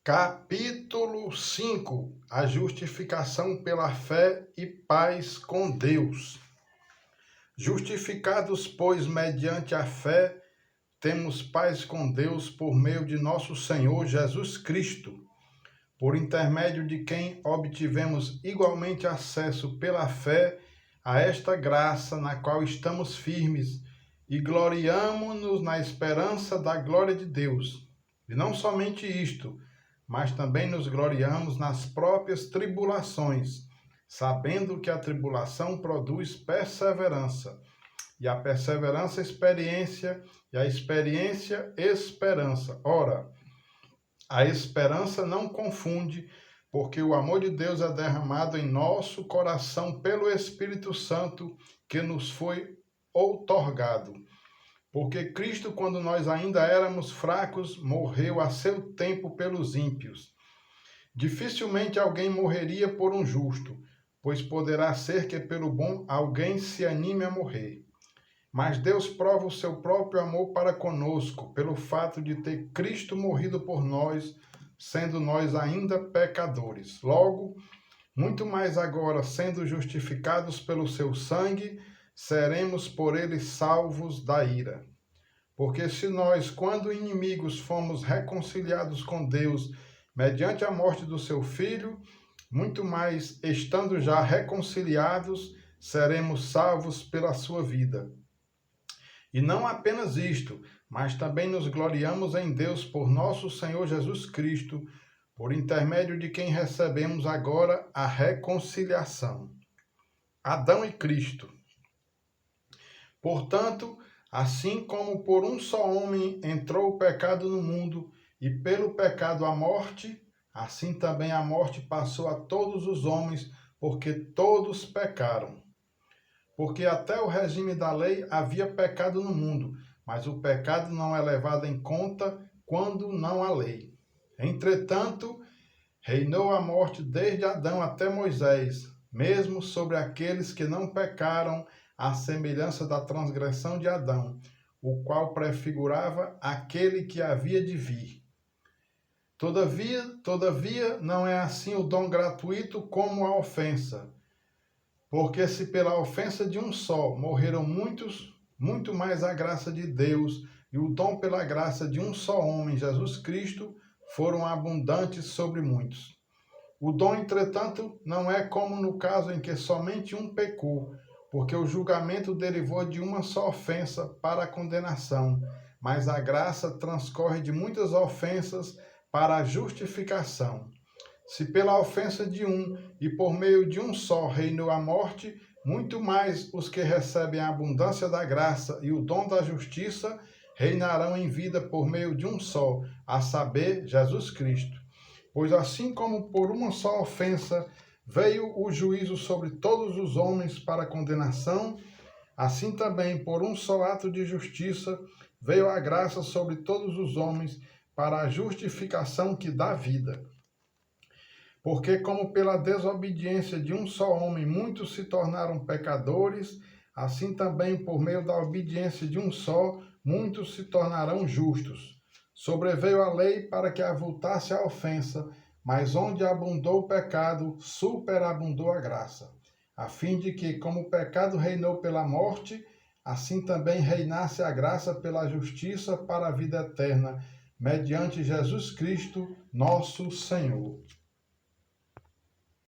Capítulo 5: A justificação pela fé e paz com Deus. Justificados, pois, mediante a fé, temos paz com Deus por meio de nosso Senhor Jesus Cristo, por intermédio de quem obtivemos igualmente acesso pela fé a esta graça na qual estamos firmes e gloriamo-nos na esperança da glória de Deus. E não somente isto, mas também nos gloriamos nas próprias tribulações, sabendo que a tribulação produz perseverança, e a perseverança experiência, e a experiência esperança. Ora, a esperança não confunde, porque o amor de Deus é derramado em nosso coração pelo Espírito Santo que nos foi outorgado. Porque Cristo, quando nós ainda éramos fracos, morreu a seu tempo pelos ímpios. Dificilmente alguém morreria por um justo, pois poderá ser que pelo bom alguém se anime a morrer. Mas Deus prova o seu próprio amor para conosco, pelo fato de ter Cristo morrido por nós, sendo nós ainda pecadores. Logo, muito mais agora, sendo justificados pelo seu sangue, seremos por ele salvos da ira. Porque se nós, quando inimigos, fomos reconciliados com Deus mediante a morte do seu Filho, muito mais, estando já reconciliados, seremos salvos pela sua vida. E não apenas isto, mas também nos gloriamos em Deus por nosso Senhor Jesus Cristo, por intermédio de quem recebemos agora a reconciliação. Adão e Cristo. Portanto, assim como por um só homem entrou o pecado no mundo, e pelo pecado a morte, assim também a morte passou a todos os homens, porque todos pecaram. Porque até o regime da lei havia pecado no mundo, mas o pecado não é levado em conta quando não há lei. Entretanto, reinou a morte desde Adão até Moisés, mesmo sobre aqueles que não pecaram, à semelhança da transgressão de Adão, o qual prefigurava aquele que havia de vir. Todavia, não é assim o dom gratuito como a ofensa. Porque se pela ofensa de um só morreram muitos, muito mais a graça de Deus e o dom pela graça de um só homem, Jesus Cristo, foram abundantes sobre muitos. O dom, entretanto, não é como no caso em que somente um pecou, porque o julgamento derivou de uma só ofensa para a condenação, mas a graça transcorre de muitas ofensas para a justificação. Se pela ofensa de um e por meio de um só reinou a morte, muito mais os que recebem a abundância da graça e o dom da justiça reinarão em vida por meio de um só, a saber, Jesus Cristo. Pois assim como por uma só ofensa veio o juízo sobre todos os homens para condenação, assim também por um só ato de justiça veio a graça sobre todos os homens para a justificação que dá vida. Porque como pela desobediência de um só homem muitos se tornaram pecadores, assim também por meio da obediência de um só, muitos se tornarão justos. Sobreveio a lei para que avultasse a ofensa, mas onde abundou o pecado, superabundou a graça, a fim de que, como o pecado reinou pela morte, assim também reinasse a graça pela justiça para a vida eterna, mediante Jesus Cristo, nosso Senhor.